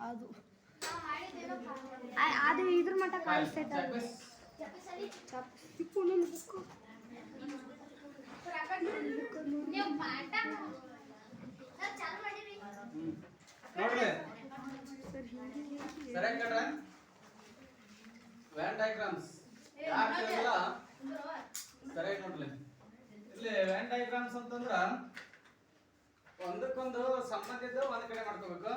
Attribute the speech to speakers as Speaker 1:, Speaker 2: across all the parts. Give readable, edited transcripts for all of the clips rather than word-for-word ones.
Speaker 1: ಅದು ಅದು ಇದ್ರ ಮಟ್ಟ ಕಾಣಿಸ್ತೈತೆ ಅದು
Speaker 2: ನೋಡ್ರಿ ಸರಿಯಾಗಿ ಕಡ್ರ ವ್ಯಾನ್ ಡಯಾಗ್ರಾಮ್ಸ್ ಯಾಕೆಲ್ಲ ಸರಿಯಾಗಿ ನೋಡ್ಲಿ ಇಲ್ಲಿ ವ್ಯಾನ್ ಡಯಾಗ್ರಾಮ್ಸ್ ಅಂತಂದ್ರ ಒಂದಕ್ಕೊಂದು ಸಂಬಂಧ ಇದ್ದು ಒಂದ್ ಕಡೆ ಮಾಡ್ಕೋಬೇಕು,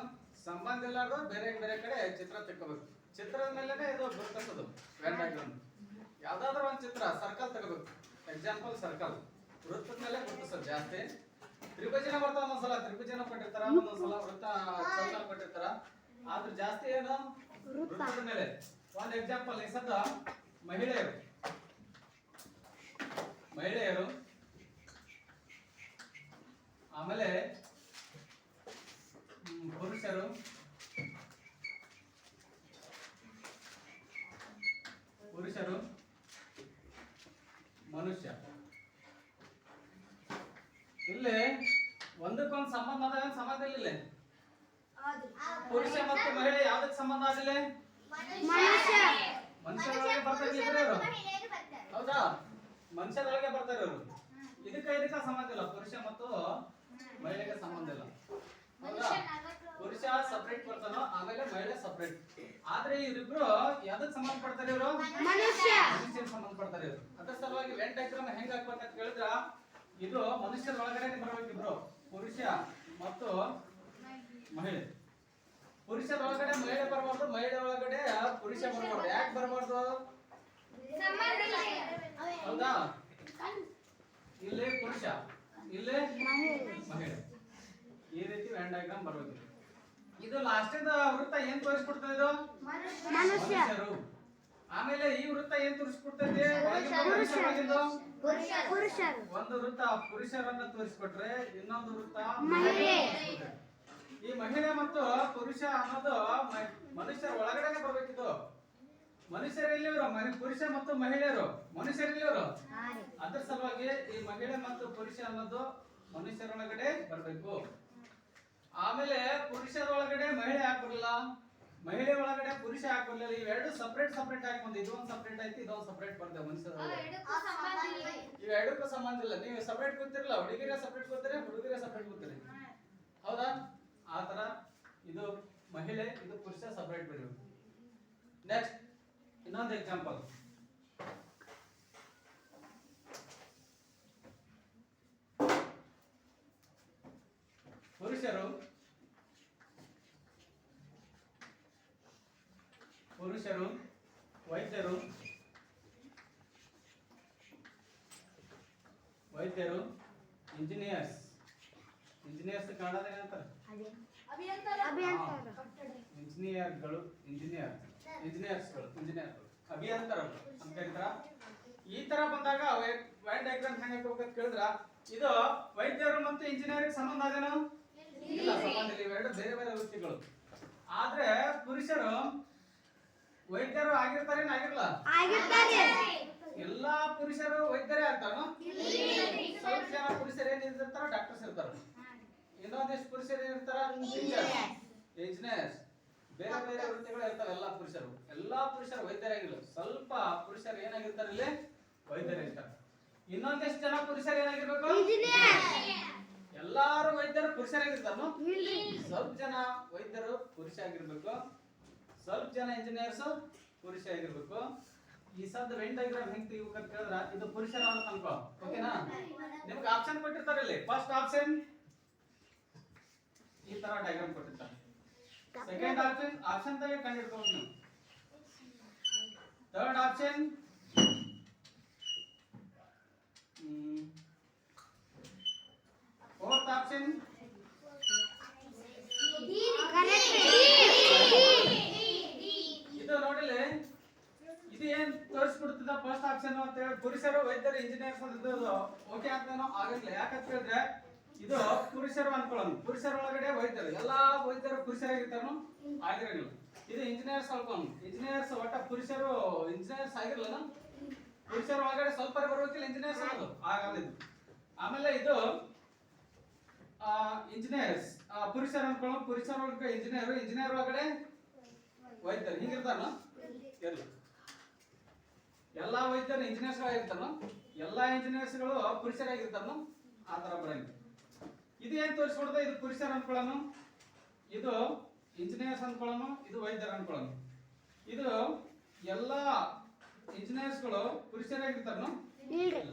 Speaker 2: ಸಂಬಂಧ ಇಲ್ಲಾರ್ದು ಬೇರೆ ಬೇರೆ ಕಡೆ ಚಿತ್ರ ತೆಕ್ಕೋಬೇಕು. ಚಿತ್ರದ ಮೇಲೆನೆ ಇದು ಗುರುತಿಸೋದು ವ್ಯಾನ್ ಡಯಾಗ್ರಾಮ್. ಯಾವ್ದಾದ್ರು ಒಂದ್ ಚಿತ್ರ ಸರ್ಕಲ್ ತಗೋಬೇಕು, ಎಕ್ಸಾಂಪಲ್ ಸರ್ಕಲ್, ವೃತ್ತದ ಮೇಲೆ ಗುರುತಿಸೋದು ಜಾಸ್ತಿ. ತ್ರಿಭುಜನ ಬರ್ತಾವ, ಒಂದೊಂದ್ಸಲ ತ್ರಿಭುಜನ ಕೊಟ್ಟಿರ್ತಾರ, ಒಂದೊಂದ್ಸಲ ವೃತ್ತ ಚೌಕ ಕೊಟ್ಟಿರ್ತಾರ, ಆದ್ರೆ ಜಾಸ್ತಿ ಏನು ವೃತ್ತದ ಮೇಲೆ. ಒಂದ್ ಎಕ್ಸಾಂಪಲ್ ಈ ಸದ್ದ ಮಹಿಳೆಯರು ಆಮೇಲೆ ಪುರುಷರು, ಮನುಷ್ಯ. ಇಲ್ಲಿ ಒಂದಕ್ಕೊಂದು ಸಂಬಂಧ ಅದ, ಸಂಬಂಧ ಇಲ್ಲ. ಪುರುಷ ಮತ್ತು ಮಹಿಳೆ ಯಾವ್ದಕ್ಕೆ ಸಂಬಂಧ ಆಗಿಲ್ಲ? ಮನುಷ್ಯರೊಳಗೆ ಬರ್ತಾರೆ ಇವರು, ಹೌದಾ? ಮನುಷ್ಯರೊಳಗೆ ಬರ್ತಾರೆ ಇವರು. ಇದಕ್ಕೆ ಸಂಬಂಧ ಇಲ್ಲ, ಪುರುಷ ಮತ್ತು ಮಹಿಳೆಗೆ ಸಂಬಂಧ ಇಲ್ಲ, ಹೌದಾ? ಪುರುಷ ಸಪರೇಟ್ ಬರ್ತಾನೋ, ಆಮೇಲೆ ಮಹಿಳೆ ಸಪರೇಟ್. ಆದ್ರೆ ಇವರಿಬ್ರು ಯಾವ್ದಕ್ ಸಂಬಂಧ ಪಡ್ತಾರೆ? ಇವರು ಮನುಷ್ಯರಿಗೆ ಸಂಬಂಧ ಪಡ್ತಾರೆ ಇವರು. ಅದ್ರ ಸಲುವಾಗಿ ವೆನ್ ಡಯಾಗ್ರಾಮ್ ಹೆಂಗ್ ಹಾಕ್ಬೇಕಂತ ಕೇಳಿದ್ರ, ಇದು ಮನುಷ್ಯರ ಒಳಗಡೆ ಬರ್ಬೇಕು ಇಬ್ರು, ಪುರುಷ ಮತ್ತು ಮಹಿಳೆ. ಪುರುಷರ ಒಳಗಡೆ ಮಹಿಳೆ ಬರಬಾರ್ದು, ಮಹಿಳೆ ಒಳಗಡೆ ಪುರುಷ ಬರಬಾರ್ದು. ಯಾಕೆ ಬರಬಾರ್ದು? ಹೌದಾ? ಇಲ್ಲಿ ಪುರುಷ, ಇಲ್ಲಿ ಮಹಿಳೆ. ಈ ರೀತಿ ವ್ಯಾನ್ ಡಯಾಗ್ರಾಮ್ ಬರಬೇಕು. ಇದು ಲಾಸ್ಟ್ ವೃತ್ತ ಏನ್ ತೋರಿಸ್ಕೊಡ್ತದೆ? ಇದು ಮನುಷ್ಯರು. ಆಮೇಲೆ ಈ ವೃತ್ತ ಏನ್ ತೋರಿಸ್ಕೊಡ್ತದೆ? ಒಂದು ವೃತ್ತ ಪುರುಷರನ್ನ ತೋರಿಸ್ಕೊಟ್ರೆ, ಇನ್ನೊಂದು ವೃತ್ತ ಮಹಿಳೆ. ಈ ಮಹಿಳೆ ಮತ್ತು ಪುರುಷ ಅನ್ನೋದು ಮನುಷ್ಯರ ಒಳಗಡೆನೆ ಬರ್ಬೇಕಿತ್ತು. ಮನುಷ್ಯರೆಲ್ಲಿವರು? ಪುರುಷ ಮತ್ತು ಮಹಿಳೆಯರು ಮನುಷ್ಯರೆಲ್ಲಿವರು? ಅದ್ರ ಸಲುವಾಗಿ ಈ ಮಹಿಳೆ ಮತ್ತು ಪುರುಷ ಅನ್ನೋದು ಮನುಷ್ಯರೊಳಗಡೆ ಬರ್ಬೇಕು. ಆಮೇಲೆ ಪುರುಷರ ಒಳಗಡೆ ಮಹಿಳೆ ಹಾಕ್ಬರ್ಲಿಲ್ಲ, ಮಹಿಳೆ ಒಳಗಡೆ ಪುರುಷ ಹಾಕ್ಬರ್ಲಿಲ್ಲ. ಇವೆರಡು ಸಪರೇಟ್ ಸಪರೇಟ್ ಹಾಕೊಂಡ್ ಇದೊಂದು ಸಪರೇಟ್ ಐತಿ, ಇದೊಂದು ಸಪರೇಟ್ ಬರ್ತೇವೆ ಮನುಷ್ಯರ. ಇವೆರಡಕ್ಕೂ ಸಂಬಂಧ ಇಲ್ಲ. ನೀವು ಸಪರೇಟ್ ಕೂತಿರಲ್ಲ, ಹುಡುಗಿರ ಸಪರೇಟ್ ಕೂತಾರೆ, ಹುಡುಗಿರ ಸಪರೇಟ್ ಕೂತಾರೆ, ಹೌದಾ? ಆತರ ಇದು ಮಹಿಳೆ, ಇದು ಪುರುಷ ಸಪರೇಟ್ ಬರೀಬೇಕು. ನೆಕ್ಸ್ಟ್ ಇನ್ನೊಂದು ಎಕ್ಸಾಂಪಲ್. ಪುರುಷರು, ವೈದ್ಯರು, ಇಂಜಿನಿಯರ್ಸ್ ಕನ್ನಡದ ಏನಂತಾರೆ? ಇಂಜಿನಿಯರ್ಗಳು, ಅಭಿಯಂತರರು ಅಂತ ಕರೀತಾರ. ಈ ತರ ಬಂದಾಗ ವ್ಯಾನ್ ಡಯಾಗ್ರಾಮ್ ಹೆಂಗ್ ಹಾಕಬೇಕಂತ ಕೇಳಿದ್ರ, ಇದು ವೈದ್ಯರು ಮತ್ತು ಇಂಜಿನಿಯರಿಂಗ್ ಸಂಬಂಧ ಅದೇನೋ? ಇಲ್ಲ, ಸಂಬಂಧ ಇಲ್ಲ. ಇವೆರಡು ಬೇರೆ ಬೇರೆ ವೃತ್ತಿಗಳು. ಆದ್ರೆ ಪುರುಷರು ವೈದ್ಯರು ಆಗಿರ್ತಾರೆ, ಆಗಿರಲ್ಲ? ಎಲ್ಲಾ ಪುರುಷರು ವೈದ್ಯರೇ ಆಗ್ತಾರ? ಸ್ವಲ್ಪ ಜನ ಪುರುಷರು ಏನಿರ್ತಾರ, ಡಾಕ್ಟರ್ಸ್ ಇರ್ತಾರ. ಇನ್ನೊಂದಿಷ್ಟು ಪುರುಷರು ಏನಿರ್ತಾರ, ಇಂಜಿನಿಯರ್ಸ್. ಬೇರೆ ಬೇರೆ ವೃತ್ತಿಗಳು ಇರ್ತಾವ. ಎಲ್ಲಾ ಪುರುಷರು ವೈದ್ಯರಾಗಿಲ್ಲ, ಸ್ವಲ್ಪ ಪುರುಷರು ಏನಾಗಿರ್ತಾರೆ, ಇಲ್ಲಿ ವೈದ್ಯರಿರ್ತಾರೆ. ಇನ್ನೊಂದಿಷ್ಟು ಜನ ಪುರುಷರು ಏನಾಗಿರ್ಬೇಕು? ಎಲ್ಲಾರು ವೈದ್ಯರು ಪುರುಷರಾಗಿರ್ತಾರ. ಸ್ವಲ್ಪ ಜನ ವೈದ್ಯರು ಪುರುಷ ಆಗಿರ್ಬೇಕು, ಸ್ವಲ್ಪ ಜನ ಇಂಜಿನಿಯರ್ಸ್ ಪುರುಷ ಆಗಿರ್ಬೇಕು. ಈ ಸದ್ ವೆನ್ ಡಯಾಗ್ರಾಮ್ ಹೆಂಗ್ ತೆಗಿಬೇಕಂತ ಕೇಳಿದ್ರ, ಇದು ಪುರುಷರ ಅಂತ ಅನ್ಕೋ, ಓಕೆನಾ? ನಿಮ್ಗೆ ಆಪ್ಷನ್ ಕೊಟ್ಟಿರ್ತಾರೆ. ಇಲ್ಲಿ ಫಸ್ಟ್ ಆಪ್ಷನ್ ಈ ತರ ಡಯಾಗ್ರಾಮ್ ಕೊಟ್ಟಿರ್ತಾರೆ. ಸೆಕೆಂಡ್ ಆಪ್ಷನ್ ತಾಗೆ ಕಂಡಿಡ್ಕೋಬೇಕು ನೀವು. ಥರ್ಡ್ ಆಪ್ಷನ್, ಫೋರ್ತ್ ಆಪ್ಷನ್, ಇದು ನೋಡಿಲ್ಲ, ಇದು ಏನ್ ತೋರಿಸ್ಬಿಡ್ತದ? ಫಸ್ಟ್ ಆಪ್ಷನ್ ಅಂತ ಹೇಳಿ ಪುರುಷರು ವೈದ್ಯರು ಇಂಜಿನಿಯರ್ಸ್ ಅಂತ ಓಕೆ ಅಂತನೋ ಆಗಿರ್ಲಿಲ್ಲ. ಯಾಕಂತ ಹೇಳಿದ್ರೆ ಇದು ಪುರುಷರು ಅನ್ಕೊಳ್ಳೋಣ, ಪುರುಷರ ಒಳಗಡೆ ವೈದ್ಯರು, ಎಲ್ಲಾ ವೈದ್ಯರು ಪುರುಷರಾಗಿರ್ತಾನು, ಆಗಿರಂಗಿಲ್ಲ. ಇದು ಇಂಜಿನಿಯರ್ಸ್ ಅನ್ಕೊಳ್ಳೋಣ, ಇಂಜಿನಿಯರ್ಸ್ ಒಟ್ಟ ಪುರುಷರು ಇಂಜಿನಿಯರ್ಸ್ ಆಗಿರ್ಲಿಲ್ಲ. ಪುರುಷರ ಒಳಗಡೆ ಸ್ವಲ್ಪ ಬರೋಕಿಲ್ಲ, ಇಂಜಿನಿಯರ್ಸ್ ಆಗೋದು ಆಗಲ್ಲ ಇದು. ಆಮೇಲೆ ಇದು ಇಂಜಿನಿಯರ್ಸ್ ಪುರುಷರು ಅನ್ಕೊಳ್ಳೋ ಪುರುಷರ ಒಳಗೆ ಇಂಜಿನಿಯರ್ ಒಳಗಡೆ ವೈದ್ಯರು ಹಿಂಗಿರ್ತಾರ ಎಲ್ಲ ಎಲ್ಲಾ ವೈದ್ಯರು ಇಂಜಿನಿಯರ್ಸ್ ಆಗಿರ್ತಾರ ಎಲ್ಲಾ ಇಂಜಿನಿಯರ್ಸ್ ಗಳು ಪುರುಷರಾಗಿರ್ತಾರ ಆ ತರ ಬರಂಗ ಇದು ಏನ್ ತೋರಿಸ್ಕೊಡ್ತಾ ಇದು ಪುರುಷರು ಅನ್ಕೊಳ್ಳೋನು ಇದು ಇಂಜಿನಿಯರ್ಸ್ ಅನ್ಕೊಳ್ಳೋನು ಇದು ವೈದ್ಯರು ಅನ್ಕೊಳ್ಳೋನು ಇದು ಎಲ್ಲಾ ಇಂಜಿನಿಯರ್ಸ್ ಗಳು ಪುರುಷರಾಗಿರ್ತಾರ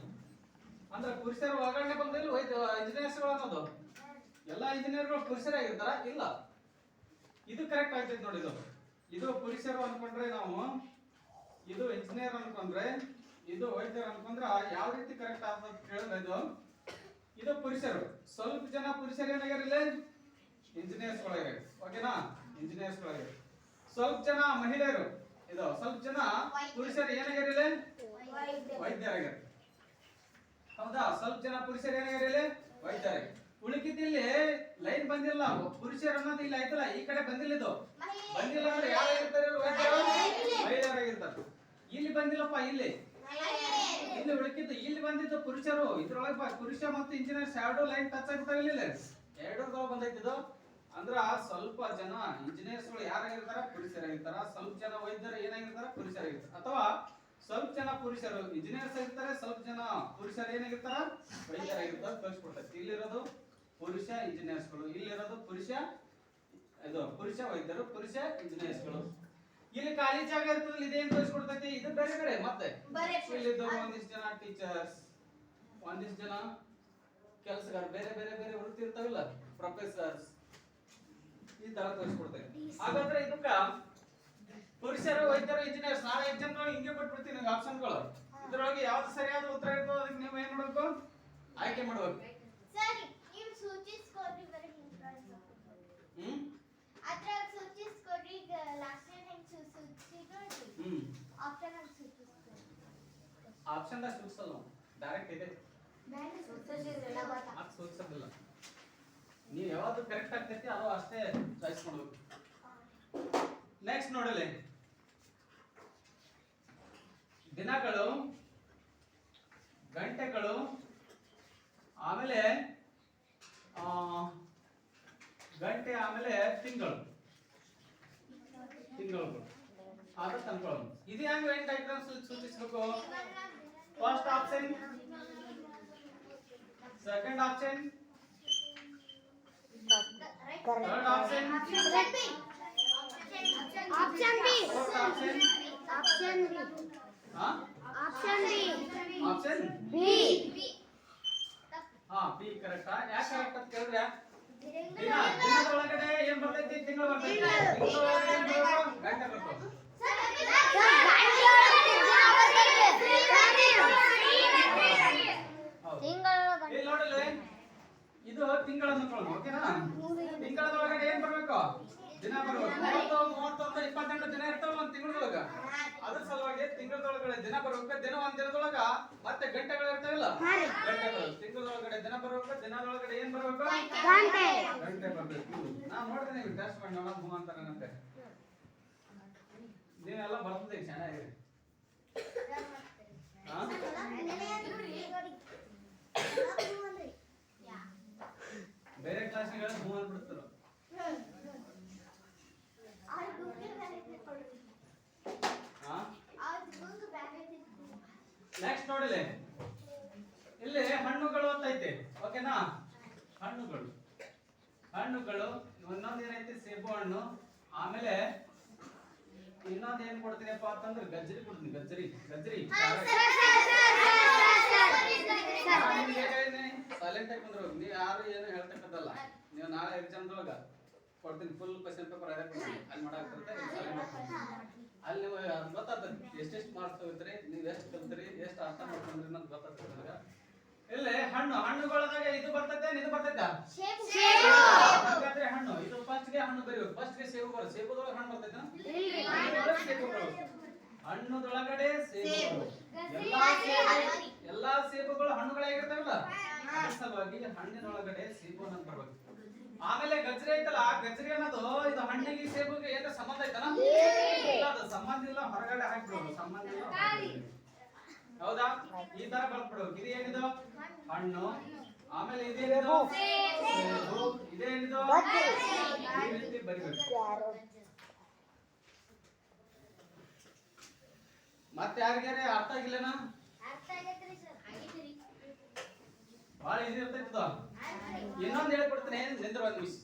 Speaker 2: ಅಂದ್ರೆ ಪುರುಷರ ಒಳಗಡೆ ಬಂದಲ್ಲಿ ಇಂಜಿನಿಯರ್ಸ್ ಗಳು ಅನ್ನೋದು ಎಲ್ಲಾ ಇಂಜಿನಿಯರ್ ಗಳು ಪುರುಷರಾಗಿರ್ತಾರ ಇಲ್ಲ ಇದು ಕರೆಕ್ಟ್ ಆಗ್ತೈತೆ ನೋಡಿ ಇದು ಪುರುಷರು ಅನ್ಕೊಂಡ್ರೆ ನಾವು ಇದು ಇಂಜಿನಿಯರ್ ಅನ್ಕೊಂಡ್ರೆ ಇದು ವೈದ್ಯರು ಅನ್ಕೊಂಡ್ರೆ ಯಾವ ರೀತಿ ಕರೆಕ್ಟ್ ಆಗ್ತದೆ ಕೇಳಿದ್ರೆ ಇದು ಪುರುಷರು ಸ್ವಲ್ಪ ಜನ ಪುರುಷರು ಏನಾಗಿರಲಿಲ್ಲ ಇಂಜಿನಿಯರ್ಸ್ ಒಳಗೆ ಓಕೆನಾ ಇಂಜಿನಿಯರ್ಸ್ ಒಳಗೆ ಸ್ವಲ್ಪ ಜನ ಮಹಿಳೆಯರು ಇದು ಸ್ವಲ್ಪ ಜನ ಪುರುಷರು ಏನಾಗಿರಲಿಲ್ಲ ವೈದ್ಯರಾಗಿರ ಹೌದಾ ಸ್ವಲ್ಪ ಜನ ಪುರುಷರು ಏನಾಗಿರಲಿಲ್ಲ ವೈದ್ಯರಾಗಿ ಉಳಿಕಿದ್ದಿಲ್ಲಿ ಲೈನ್ ಬಂದಿಲ್ಲ ಪುರುಷರು ಅನ್ನೋದು ಇಲ್ಲಿ ಆಯ್ತಲ್ಲ ಈ ಕಡೆ ಬಂದಿಲ್ಲ ಇದು ಬಂದಿಲ್ಲ ಅಂದ್ರೆ ಯಾರಾಗಿರ್ತಾರೆ ಮಹಿಳೆಯರಾಗಿರ್ತಾರೆ ಇಲ್ಲಿ ಬಂದಿಲ್ಲಪ್ಪ ಇಲ್ಲಿ ಉಳಿಕಿದ್ದು ಇಲ್ಲಿ ಬಂದಿದ್ದು ಪುರುಷರು ಇದ್ರೊಳಗೆ ಪುರುಷ ಮತ್ತು ಇಂಜಿನಿಯರ್ಸ್ ಎರಡು ಲೈನ್ ಟಚ್ ಆಗ್ತಾವ ಇಲ್ಲ ಎರಡರೊಳಗೆ ಬಂದೈತಿದು ಅಂದ್ರ ಸ್ವಲ್ಪ ಜನ ಇಂಜಿನಿಯರ್ಸ್ ಗಳು ಯಾರಾಗಿರ್ತಾರ ಪುರುಷರಾಗಿರ್ತಾರ ಸ್ವಲ್ಪ ಜನ ವೈದ್ಯರು ಏನಾಗಿರ್ತಾರ ಪುರುಷರಾಗಿರ್ತಾರ ಅಥವಾ ಸ್ವಲ್ಪ ಜನ ಪುರುಷರು ಇಂಜಿನಿಯರ್ಸ್ ಆಗಿರ್ತಾರೆ ಸ್ವಲ್ಪ ಜನ ಪುರುಷರು ಏನಾಗಿರ್ತಾರ ವೈದ್ಯರಾಗಿರ್ತಾರ ತೋರಿಸ್ಕೊಡ್ತೈತಿ ಇಲ್ಲಿರೋದು ಪುರುಷ ಇಂಜಿನಿಯರ್ಸ್ ಗಳು ಇಲ್ಲಿರೋದು ಪುರುಷ ವೈದ್ಯರು ಪುರುಷ ಇಂಜಿನಿಯರ್ಸ್ ಗಳು ಇಲ್ಲಿ ಖಾಲಿ ಜಾಗ ಇರ್ತದೆ ಇದೇನ್ ತೋರಿಸ್ಕೊಡ್ತೈತಿ ಇದು ಬೇರೆ ಕಡೆ ಮತ್ತೆ ಇಲ್ಲಿದ್ದವರು ಒಂದಿಷ್ಟು ಜನ ಟೀಚರ್ಸ್ ಒಂದಿಷ್ಟು ಜನ ಕೆಲಸಗಾರ ಬೇರೆ ಬೇರೆ ಬೇರೆ ವೃತ್ತಿ ಇರ್ತಾವಿಲ್ಲ ಪ್ರೊಫೆಸರ್ಸ್ ಈ ತರ ತೋರಿಸ್ಕೊಡ್ತೈತಿ ಹಾಗಾದ್ರೆ ಇದಕ್ಕ ಪುರುಷರು ವೈದ್ಯರು ಇಂಜಿನಿಯರ್ಸ್ ನಾಳೆ ಎಕ್ಸಾಮ್ ಹಿಂಗೆ ಕೊಟ್ಬಿಡ್ತೀನಿ ನಿಮ್ಗೆ ಆಪ್ಷನ್ಗಳು ಇದ್ರೊಳಗೆ ಯಾವ್ದು ಸರಿಯಾದ ಉತ್ತರ ಇರ್ತೋ ಅದಕ್ಕೆ ನೀವು ಏನ್ ಮಾಡ್ಬೇಕು ಆಯ್ಕೆ ಮಾಡ್ಬೇಕು
Speaker 1: ಸರಿ ನೀವು ಸೂಚಿಸ್ಕೊಡ್ರಿ ಬರೀ ಅದ್ರಾಗ ಸೂಚಿಸ್ಕೊಡ್ರಿ ಈಗ ಲಾಸ್ಟ್ ಟೈಮ್ ಹೆಂಗ್ ಸೂಚಿಸಿದ್ರಿ ಆಪ್ಷನ್ ಅಲ್ಲಿ ಸೂಚಿಸ್ಕೊಡ್ರಿ
Speaker 2: ಆಪ್ಷನ್ ದಾಗ ಸೂಚಿಸಲ್ಲ ಡೈರೆಕ್ಟ್ ಇದೆ
Speaker 1: ನಾನು ಸೂಚಿಸಿದ್ರಲ್ಲ ಗೊತ್ತಾ
Speaker 2: ಅದು ಸೂಚಿಸೋದಿಲ್ಲ ನೀವು ಯಾವುದು ಕರೆಕ್ಟ್ ಆಗ್ತೈತಿ ಅದು ಅಷ್ಟೇ ಚಾಯ್ಸ್ ಮಾಡಬೇಕು ನೆಕ್ಸ್ಟ್ ನೋಡಲಿ ದಿನಗಳು ಗಂಟೆಗಳು ಆಮೇಲೆ ಗಂಟೆ ಆಮೇಲೆ ತಿಂಗಳು ಆದ ತಂದ್ಕೊಳ್ಳೋದು ಇದು ಹೆಂಗ್ ವೆನ್ ಡಯಾಗ್ರಾಮ್ಸ್ ಸೂಚಿಸಬೇಕು first option second option third option
Speaker 1: option B
Speaker 2: fourth option
Speaker 1: option B option B
Speaker 2: option
Speaker 1: B
Speaker 2: B correct ಯಾಕೆ ಕರೆಕ್ಟ್ ಅಂತ ಕೇಳಿದ್ರೆ ದಿನದೊಳಗಡೆ ಏನ್ ಬರ್ತೈತಿ ತಿಂಗಳು ಬರ್ತೈತಿ ತಿಂಗಳೊಳಗಡೆ ಏನ್ ಬರ್ತೈತಿ ಗಂಟೆ ಬರ್ತೈತಿ ಇಲ್ಲಿ ನೋಡಲ್ಲ ಇದು ತಿಂಗಳನ್ನು ಅನ್ಕೊಳ್ಳೋದು ಓಕೆನಾ ತಿಂಗಳದೊಳಗಡೆ ಏನ್ ಬರ್ಬೇಕು ದಿನ ಬರ್ಬೇಕು 30 31 28 ದಿನ ಇರ್ತಾವ ಒಂದ್ ತಿಂಗಳದೊಳಗ ಅದ್ರ ಸಲುವಾಗಿ ತಿಂಗಳದೊಳಗಡೆ ದಿನ ಬರ್ಬೇಕು ದಿನ ಒಂದ್ ದಿನದೊಳಗ ಮತ್ತೆ ಗಂಟೆಗಳು ಇರ್ತಾವಿಲ್ಲ ಗಂಟೆಗಳು ತಿಂಗಳದೊಳಗಡೆ ದಿನ ಬರ್ಬೇಕು ದಿನದೊಳಗಡೆ ಏನ್ ಬರ್ಬೇಕು ಗಂಟೆ ಬರ್ಬೇಕು ನಾನ್ ನೋಡ್ತೇನೆ ನೀವು ಟೆಸ್ಟ್ ಮಾಡಿ ನೋಡೋಣ ಹೂ ಅಂತಾರಂತೆ ನೀವೆಲ್ಲ ಬರ್ತದೆ ಚೆನ್ನಾಗಿದೆ ಬೇರೆ ಕ್ಲಾಸ್ಗಳ ಹೂ ಅಂದ್ಬಿಡ್ತಾರ ನೆಕ್ಸ್ಟ್ ನೋಡಿಲೆ ಇಲ್ಲಿ ಹಣ್ಣುಗಳು ಅಂತ ಐತೆ ಓಕೆನಾ ಹಣ್ಣುಗಳು ಇನ್ನೊಂದು ಏನೈತಿ ಸೇಬು ಹಣ್ಣು ಆಮೇಲೆ ಇನ್ನೊಂದು ಏನ್ ಕೊಡ್ತೀನಪ್ಪ ಅಂತಂದ್ರೆ ಗಜ್ಜರಿ ಕೊಡ್ತೀನಿ ಗಜ್ಜರಿ ಸೈಲೆಂಟ್ ಆಗಿ ಕುಂದ್ರು ನೀವು ಯಾರು ಏನು ಹೇಳ್ತಕ್ಕದ್ದಲ್ಲ ನೀವು ನಾಳೆ ಎಕ್ಸಾಮ್ದೊಳಗ ಕೊಡ್ತೀನಿ ಫುಲ್ ಕ್ವೆಶ್ಚನ್ ಪೇಪರ್ ಅದೇ ಕೊಡ್ತೀನಿ ಅಲ್ಲಿ ಮಾಡಾಕ್ತಿರುತ್ತೆ ಅಲ್ಲಿ ನೀವು ಗೊತ್ತಾಗ್ತದೆ ಎಷ್ಟೆಷ್ಟು ಮಾರ್ಕ್ಸ್ ತಗೋತೀರಿ ನೀವು ಎಷ್ಟು ಕಲ್ತೀರಿ ಎಷ್ಟು ಅರ್ಥ ಮಾಡ್ಕೊಂಡ್ರಿ ಅನ್ನೋದು ಗೊತ್ತಾಗ್ತದೆ ನನಗೆ ಇಲ್ಲಿ ಹಣ್ಣುಗಳದಾಗ ಇದು ಬರ್ತೈತೆ ಇದು ಬರ್ತೈತಾ ಹಾಗಾದ್ರೆ ಹಣ್ಣು ಇದು ಫಸ್ಟ್ ಗೆ ಹಣ್ಣು ಬರೀಬೇಕು ಫಸ್ಟ್ ಗೆ ಸೇಬು ಬರುತ್ತೆ ಸೇಬುದೊಳಗೆ ಹಣ್ಣು ಬರ್ತೈತೆ ಹಣ್ಣುದೊಳಗಡೆ ಸೇಬು ಎಲ್ಲಾ ಸೇಬುಗಳು ಹಣ್ಣುಗಳಾಗಿರ್ತಾವಲ್ಲ ಸಲುವಾಗಿ ಹಣ್ಣಿನೊಳಗಡೆ ಸೇಬು ಅಂತ ಬರ್ಬೇಕು ಆಮೇಲೆ ಗಜ್ರಿ ಐತಲ್ಲ ಆ ಗಜ್ರಿ ಅನ್ನೋದು ಇದು ಹಣ್ಣಿಗೆ ಸೇಬುಗೆ ಏನ ಸಂಬಂಧ ಐತನ ಇಲ್ಲ ಅದು ಸಂಬಂಧ ಇಲ್ಲ ಹೊರಗಡೆ ಹಾಕ್ಬಿಡೋದು ಸಂಬಂಧ ಇಲ್ಲ ಹೌದಾ ಈ ತರ ಬರ್ಬಿಡೋದು ಇದು ಏನಿದು ಹಣ್ಣು ಆಮೇಲೆ ಇದೇನಿದು ಇದೇನಿದು ಈ ರೀತಿ ಬರಿಬೇಕು. ಮತ್ತೆ ಯಾರಿಗಾರೆ ಅರ್ಥ ಆಗಿಲ್ಲನ?
Speaker 1: ಅರ್ಥ ಆಗೈತ್ರಿ ಸರ್. ಆಗೈತ್ರಿ.
Speaker 2: ಬಹಳ ಈಸಿ ಇರ್ತೈತಿ. ಇನ್ನೊಂದು ಹೇಳ್ಕೊಡ್ತೀನಿ, ನಿಂದ್ರ ಒಂದ್ ನಿಮಿಷ.